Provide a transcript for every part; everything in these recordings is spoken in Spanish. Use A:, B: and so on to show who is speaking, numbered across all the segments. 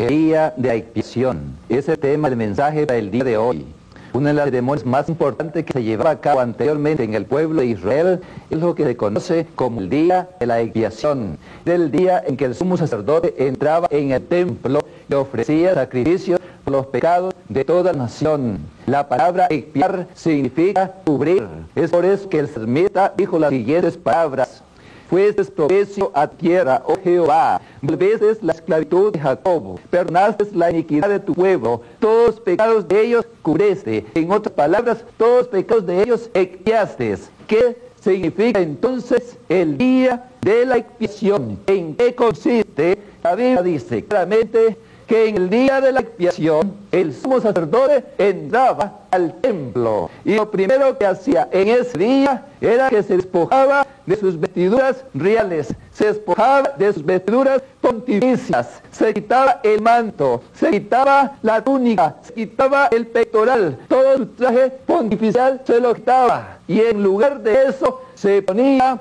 A: El día de la expiación es el tema del mensaje para el día de hoy. Una de las ceremonias más importantes que se llevaba a cabo anteriormente en el pueblo de Israel es lo que se conoce como el día de la expiación. Era el día en que el sumo sacerdote entraba en el templo y ofrecía sacrificios por los pecados de toda la nación. La palabra expiar significa cubrir. Es por eso que el salmista dijo las siguientes palabras: fueses propicio a tierra, oh Jehová, volveses la esclavitud de Jacob, perdonaste la iniquidad de tu pueblo, todos los pecados de ellos cubriste. En otras palabras, todos los pecados de ellos expiaste. ¿Qué significa entonces el día de la expiación? ¿En qué consiste? La Biblia dice claramente que en el día de la expiación el sumo sacerdote entraba al templo y lo primero que hacía en ese día era que se despojaba de sus vestiduras reales, se despojaba de sus vestiduras pontificias, se quitaba el manto, se quitaba la túnica, se quitaba el pectoral, todo su traje pontificial se lo quitaba y en lugar de eso se ponía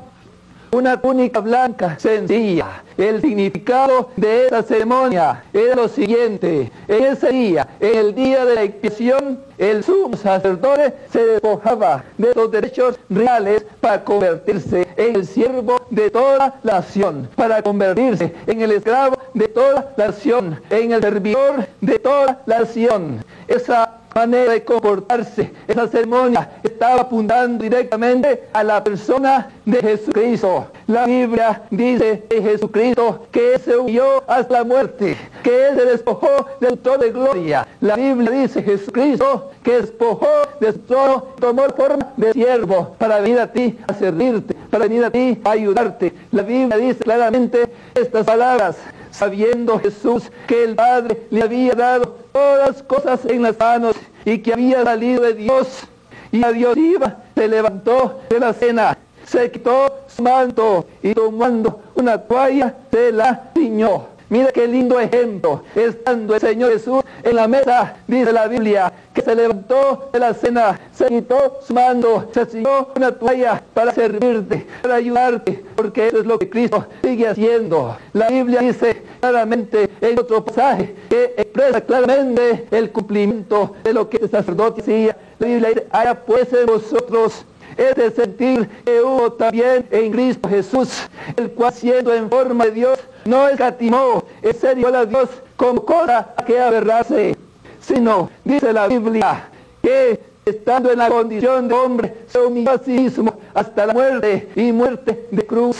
A: una túnica blanca sencilla. El significado de esa ceremonia era lo siguiente: en ese día, en el día de la expiación, el sumo sacerdote se despojaba de los derechos reales para convertirse en el siervo de toda la nación, para convertirse en el esclavo de toda la nación, en el servidor de toda la nación. Esa manera de comportarse, esa ceremonia estaba apuntando directamente a la persona de Jesucristo. La Biblia dice de Jesucristo que Él se humilló hasta la muerte, que Él se despojó de su trono de gloria. La Biblia dice Jesucristo que despojó de su trono, tomó forma de siervo para venir a ti a servirte, para venir a ti a ayudarte. La Biblia dice claramente estas palabras: sabiendo Jesús que el Padre le había dado todas las cosas en las manos y que había salido de Dios y a Dios iba, se levantó de la cena, se quitó su manto y tomando una toalla se la ciñó. Mira qué lindo ejemplo, estando el Señor Jesús en la mesa, dice la Biblia, que se levantó de la cena, se quitó su manto, se ciñó una toalla para servirte, para ayudarte, porque eso es lo que Cristo sigue haciendo. La Biblia dice claramente en otro pasaje que expresa claramente el cumplimiento de lo que el sacerdote hacía. La Biblia dice: haya pues en vosotros este sentir que hubo también en Cristo Jesús, el cual siendo en forma de Dios, no escatimó en ser igual a Dios como cosa a que aferrarse, sino, dice la Biblia, que estando en la condición de hombre, se humilló a sí mismo hasta la muerte y muerte de cruz.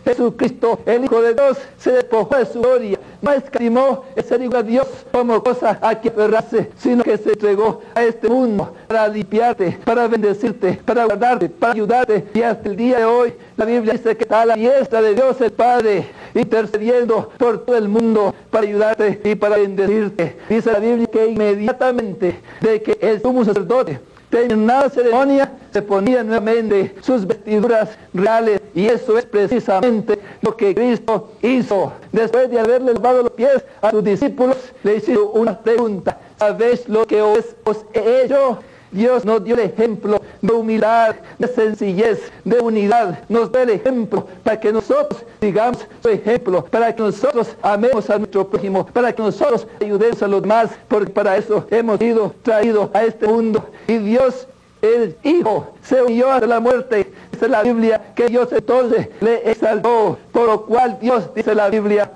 A: Jesucristo, el Hijo de Dios, se despojó de su gloria, no escatimó en ser igual a Dios como cosa a que aferrarse, sino que se entregó a este mundo para limpiarte, para bendecirte, para guardarte, para ayudarte. Y hasta el día de hoy la Biblia dice que está a la diestra de Dios el Padre, intercediendo por todo el mundo para ayudarte y para bendecirte. Dice la Biblia que inmediatamente de que el sumo sacerdote terminada la ceremonia, se ponía nuevamente sus vestiduras reales, y eso es precisamente lo que Cristo hizo. Después de haberle lavado los pies a sus discípulos, le hizo una pregunta: ¿sabéis lo que os he hecho? Dios nos dio el ejemplo de humildad, de sencillez, de unidad. Nos da el ejemplo para que nosotros sigamos su ejemplo, para que nosotros amemos a nuestro prójimo, para que nosotros ayudemos a los demás, porque para eso hemos sido traídos a este mundo. Y Dios, el Hijo, se humilló hasta la muerte. Dice la Biblia que Dios entonces le exaltó, por lo cual Dios, dice la Biblia,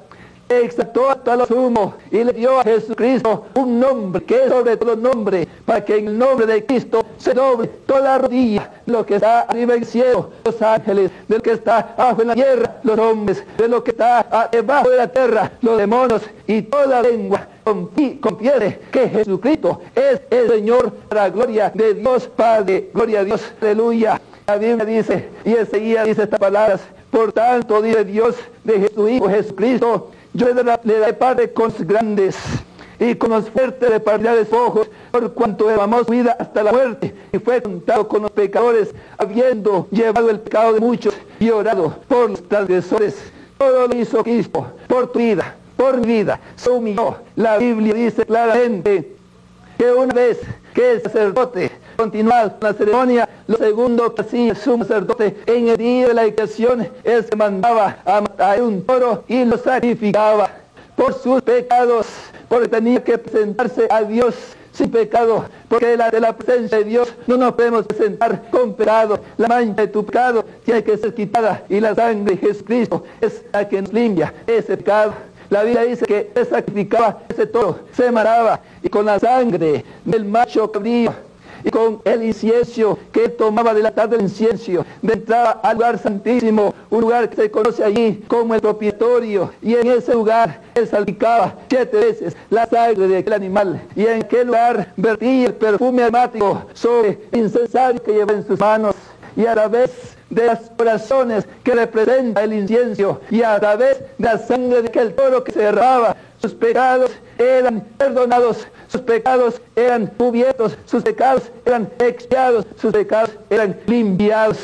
A: exaltó hasta lo sumo y le dio a Jesucristo un nombre que es sobre todo nombre, para que en el nombre de Cristo se doble toda rodilla, lo que está arriba en el cielo, los ángeles, de lo que está abajo en la tierra, los hombres, de lo que está debajo de la tierra, los demonios, y toda lengua confiere que Jesucristo es el Señor, para la gloria de Dios Padre. Gloria a Dios, aleluya. La Biblia dice, y enseguida dice estas palabras: por tanto, dice Dios de su Hijo Jesucristo, yo le daré parte con los grandes y con los fuertes le partirá despojos, por cuanto amó su vida hasta la muerte y fue contado con los pecadores, habiendo llevado el pecado de muchos y orado por los transgresores. Todo lo hizo Cristo por tu vida, por mi vida, se humilló. La Biblia dice claramente que una vez que el sacerdote continuaba la ceremonia, lo segundo que hacía el sumo sacerdote en el día de la expiación, él se mandaba a matar un toro y lo sacrificaba por sus pecados, porque tenía que presentarse a Dios sin pecado, porque delante de la presencia de Dios no nos podemos presentar con pecado. La mancha de tu pecado tiene que ser quitada, y la sangre de Jesucristo es la que nos limpia ese pecado. La Biblia dice que se sacrificaba ese toro, se maraba, y con la sangre del macho cabrío y con el incienso que él tomaba del altar del incienso, entraba al lugar santísimo, un lugar que se conoce allí como el propiciatorio, y en ese lugar él salpicaba 7 veces la sangre de aquel animal, y en aquel lugar vertía el perfume aromático sobre el incensario que llevaba en sus manos, y a través de las oraciones que representa el incienso, y a través de la sangre de aquel toro que se derramaba, sus pecados eran perdonados, sus pecados eran cubiertos, sus pecados eran expiados, sus pecados eran limpiados.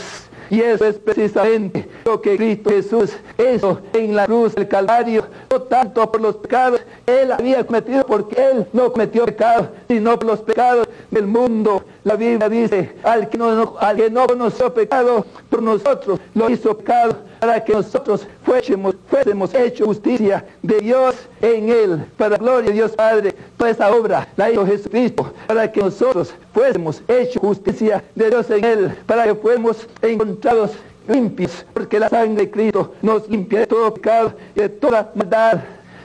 A: Y eso es precisamente lo que Cristo Jesús hizo en la cruz del Calvario, no tanto por los pecados que él había cometido, porque él no cometió pecado, sino por los pecados del mundo. La Biblia dice, al que no conoció pecado, por nosotros lo hizo pecado, para que nosotros fuésemos hechos justicia de Dios en él, para la gloria de Dios Padre. Toda esa obra la hizo Jesucristo, para que nosotros fuésemos hechos justicia de Dios en él, para que fuésemos encontrados limpios, porque la sangre de Cristo nos limpia de todo pecado y de toda maldad.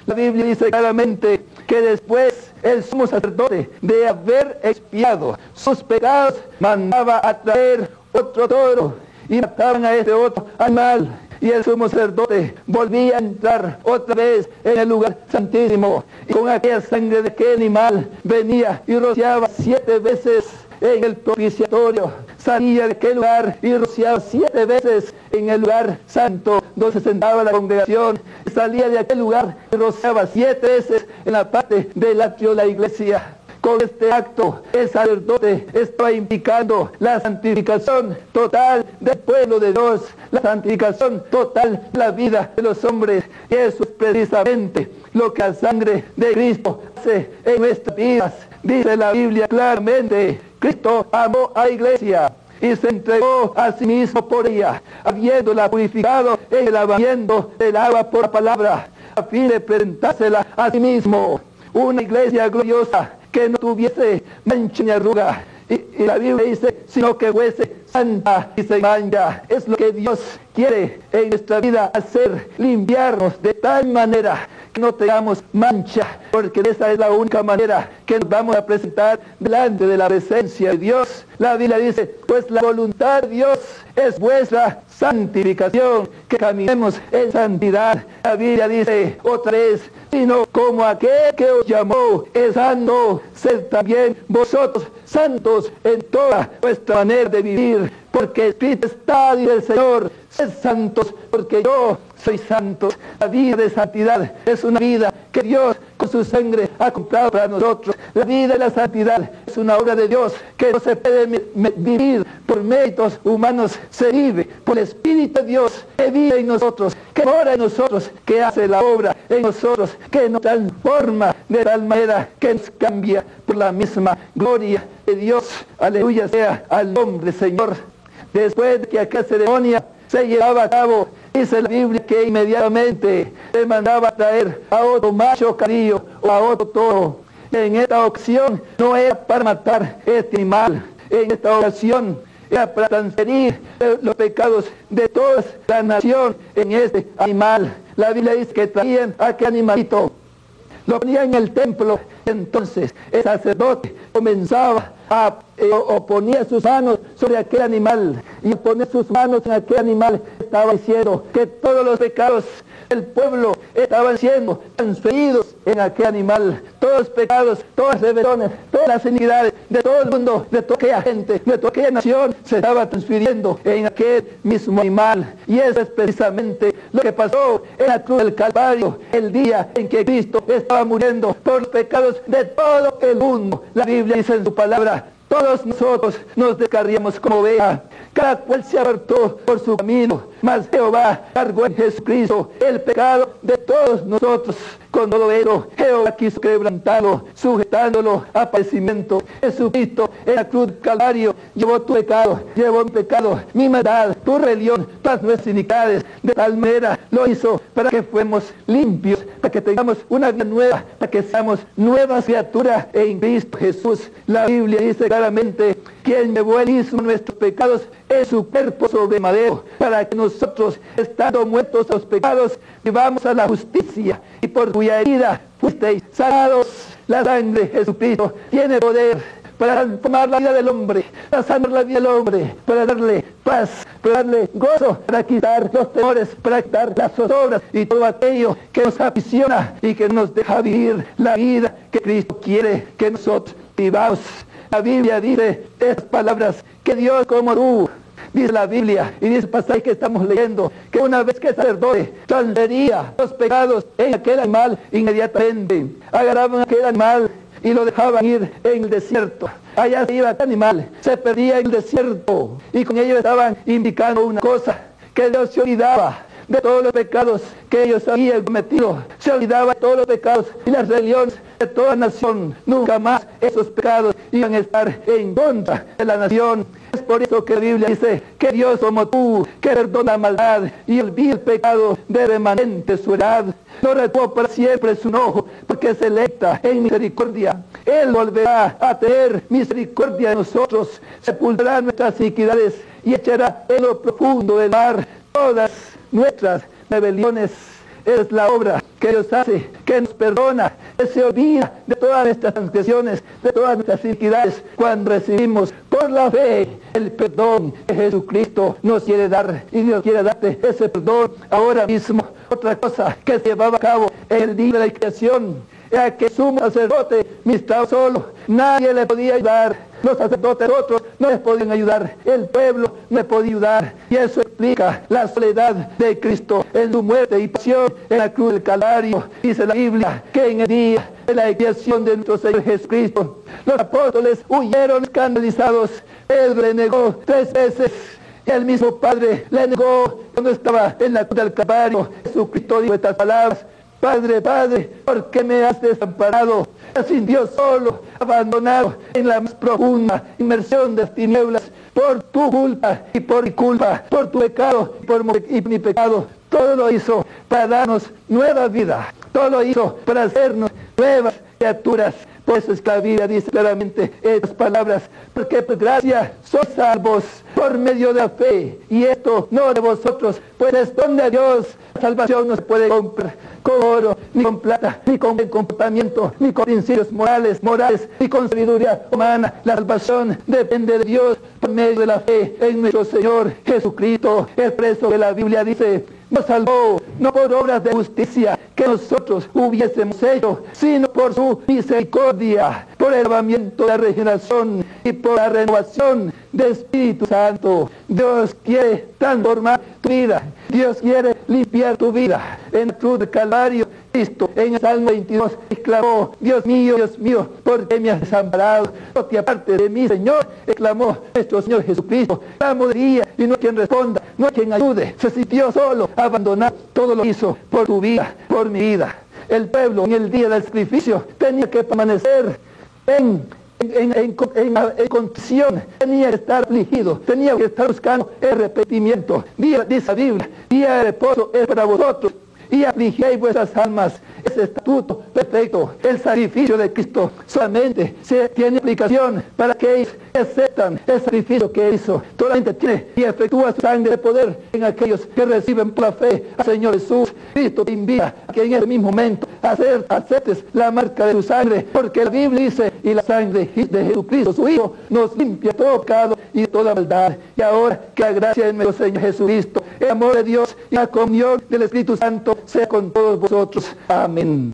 A: La Biblia dice claramente que después el sumo sacerdote, de haber expiado sus pecados, mandaba a traer otro toro, y mataban a ese otro animal, y el sumo sacerdote volvía a entrar otra vez en el lugar santísimo, y con aquella sangre de aquel animal venía y rociaba 7 veces en el propiciatorio, salía de aquel lugar y rociaba 7 veces en el lugar santo donde se sentaba la congregación, y salía de aquel lugar y rociaba 7 veces en la parte del atrio de la iglesia. Con este acto, el sacerdote estaba implicando la santificación total del pueblo de Dios, la santificación total de la vida de los hombres. Y eso es precisamente lo que la sangre de Cristo hace en nuestras vidas. Dice la Biblia claramente, Cristo amó a la iglesia y se entregó a sí mismo por ella, habiéndola purificado en el lavamiento del agua por la palabra, a fin de presentársela a sí mismo, una iglesia gloriosa, que no tuviese mancha ni arruga, y la Biblia dice, sino que fuese santa y sin mancha. Es lo que Dios quiere en nuestra vida, hacer, limpiarnos de tal manera que no tengamos mancha, porque esa es la única manera que nos vamos a presentar delante de la presencia de Dios. La Biblia dice, pues la voluntad de Dios es vuestra santificación, que caminemos en santidad. La Biblia dice otra vez, sino como aquel que os llamó es santo, sed también vosotros santos en toda vuestra manera de vivir, porque escrito está, dice el Señor, sed santos, porque yo soy santo. La vida de santidad es una vida que Dios con su sangre ha comprado para nosotros. La vida de la santidad es una obra de Dios que no se puede vivir por méritos humanos, se vive por el Espíritu de Dios que vive en nosotros, que mora en nosotros, que hace la obra en nosotros, que nos transforma de tal manera que nos cambia por la misma gloria de Dios. Aleluya sea al nombre, Señor. Después de que aquella ceremonia se llevaba a cabo, dice la Biblia que inmediatamente se mandaba a traer a otro macho cabrío o a otro toro. En esta ocasión no era para matar este animal, en esta ocasión era para transferir los pecados de toda la nación en este animal. La Biblia dice que traían a aquel animalito, lo ponían en el templo. Entonces el sacerdote comenzaba o ponía sus manos sobre aquel animal, y poner sus manos en aquel animal estaba diciendo que todos los pecados del pueblo estaban siendo transferidos en aquel animal. Todos los pecados, todas las rebeliones, todas las iniquidades de todo el mundo, de toda aquella gente, de toda aquella nación, se estaba transfiriendo en aquel mismo animal. Y eso es precisamente lo que pasó en la cruz del Calvario, el día en que Cristo estaba muriendo por los pecados de todo el mundo. La Biblia dice en su palabra, todos nosotros nos descarriamos como ovejas, cada cual se apartó por su camino, mas Jehová cargó en Jesucristo el pecado de todos nosotros. Con todo ello, Jehová quiso quebrantarlo, sujetándolo a padecimiento. Jesucristo en la cruz del Calvario llevó tu pecado, llevó mi pecado, mi maldad, tu rebelión, todas nuestras iniquidades. De tal manera lo hizo para que fuéramos limpios, para que tengamos una vida nueva, para que seamos nuevas criaturas en Cristo Jesús. La Biblia dice claramente: quien llevó el mismo nuestros pecados en su cuerpo sobre madero, para que nosotros, estando muertos a los pecados, vivamos a la justicia, y por cuya herida fuisteis sanados. La sangre de Jesucristo tiene poder para transformar la vida del hombre, para sanar la vida del hombre, para darle paz, para darle gozo, para quitar los temores, para quitar las zozobras y todo aquello que nos aprisiona y que nos deja vivir la vida que Cristo quiere que nosotros vivamos. La Biblia dice estas palabras: que Dios como tú, dice la Biblia, y dice el pasaje que estamos leyendo, que una vez que el sacerdote transfería los pecados en aquel animal, inmediatamente agarraban aquel animal y lo dejaban ir en el desierto. Allá se iba aquel animal, se perdía en el desierto, y con ello estaban indicando una cosa: que Dios se olvidaba de todos los pecados que ellos habían cometido, se olvidaba de todos los pecados y las rebeliones de toda nación. Nunca más esos pecados iban a estar en contra de la nación. Es por eso que la Biblia dice que Dios como tú, que perdona la maldad y olvida el pecado de remanente su heredad. No retuvo para siempre su enojo, porque es electa en misericordia. Él volverá a tener misericordia de nosotros, sepultará nuestras iniquidades y echará en lo profundo del mar todas nuestras rebeliones. Es la obra que Dios hace, que nos perdona, que se olvida de todas nuestras transgresiones, de todas nuestras iniquidades, cuando recibimos por la fe el perdón que Jesucristo nos quiere dar. Y Dios quiere darte ese perdón ahora mismo. Otra cosa que se llevaba a cabo en el día de la creación era que el sumo sacerdote ministraba solo, nadie le podía ayudar. Los sacerdotes otros no les podían ayudar, el pueblo no les podía ayudar, y eso explica la soledad de Cristo en su muerte y pasión en la cruz del Calvario. Dice la Biblia que en el día de la expiación de nuestro Señor Jesucristo, los apóstoles huyeron escandalizados. Pedro le negó 3 veces, y el mismo Padre le negó cuando estaba en la cruz del Calvario. Jesucristo dijo estas palabras: Padre, Padre, ¿por qué me has desamparado? Se sintió solo, abandonado en la más profunda inmersión de las tinieblas, por tu culpa y por mi culpa, por tu pecado y mi pecado. Todo lo hizo para darnos nueva vida, todo lo hizo para hacernos nuevas criaturas. Por eso es que la Biblia dice claramente estas palabras: porque por gracia sois salvos por medio de la fe, y esto no de vosotros, pues es don de Dios. La salvación no se puede comprar con oro, ni con plata, ni con buen comportamiento, ni con principios morales, ni con sabiduría humana. La salvación depende de Dios por medio de la fe en nuestro Señor Jesucristo. Es por eso que la Biblia dice: nos salvó no por obras de justicia que nosotros hubiésemos hecho, sino por su misericordia, por el lavamiento de la regeneración y por la renovación del Espíritu Santo. Dios quiere transformar tu vida, Dios quiere limpiar tu vida. En la cruz del Calvario, Cristo en el Salmo 22 exclamó: Dios mío, ¿por qué me has desamparado? No te apartes de mí, Señor, exclamó nuestro Señor Jesucristo. Clamo de día y no hay quien responda, no hay quien ayude. Se sintió solo, abandonado. Todo lo hizo por tu vida, por mi vida. El pueblo en el día del sacrificio tenía que permanecer en condición, tenía que estar afligido, tenía que estar buscando el arrepentimiento. Dice la Biblia: día de reposo es para vosotros, y afligéis vuestras almas. Ese estatuto perfecto, el sacrificio de Cristo, solamente se tiene aplicación para aquellos que aceptan el sacrificio que hizo. Solamente tiene y efectúa su sangre de poder en aquellos que reciben por la fe al Señor Jesús. Cristo te invita a que en ese mismo momento aceptes la marca de su sangre, porque la Biblia dice: y la sangre de Jesucristo, su Hijo, nos limpia todo pecado y toda maldad. Y ahora que la gracia de nuestro Señor Jesucristo, el amor de Dios y la comunión del Espíritu Santo sea con todos vosotros. Amén.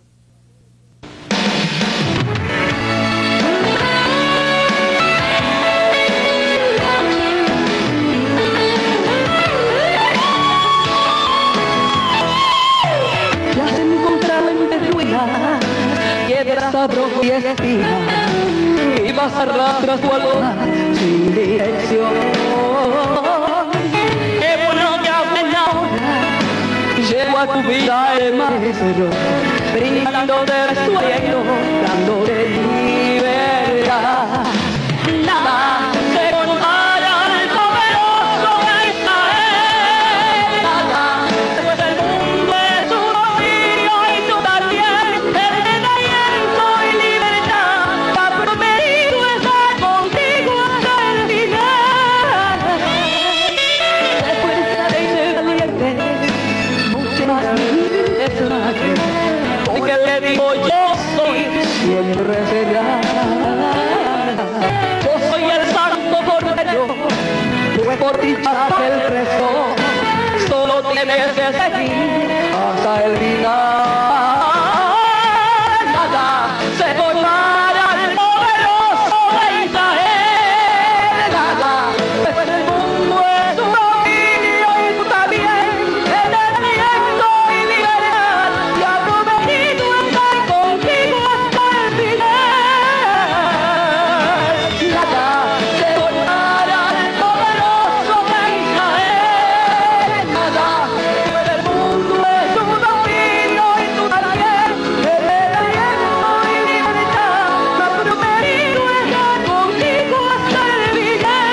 B: Ya se encontraba en ruina, piedras, abrojos y espinas, y vas arrastras tu alma sin dirección. Qué bueno que hablen ahora, llevo a tu vida el maestro, brindando de sueño, dando de libertad. Nada se compara al poderoso de Israel. Nada, pues el mundo es su dominio y tú también, el de ayer mensaje, porque le digo yo soy, siempre será. Yo soy el santo cordero, pues por ti pasa el resto, solo tienes que seguir hasta el final. Nada se compara al poderoso de Israel, nada, pues el mundo es tu dominio y tú también, entendimiento y libertad, y ha prometido estar contigo hasta el final. Nada se compara al poderoso de Israel, nada, pues el mundo es tu dominio y tú también, entendimiento y libertad, y ha prometido estar contigo hasta el final.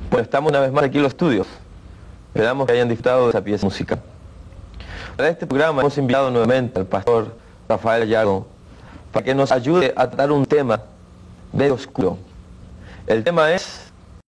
C: Bueno, estamos una vez más aquí en los estudios. Esperamos que hayan disfrutado de esa pieza musical. Para este programa hemos invitado nuevamente al pastor Rafael Gallardo para que nos ayude a tratar un tema medio oscuro. El tema es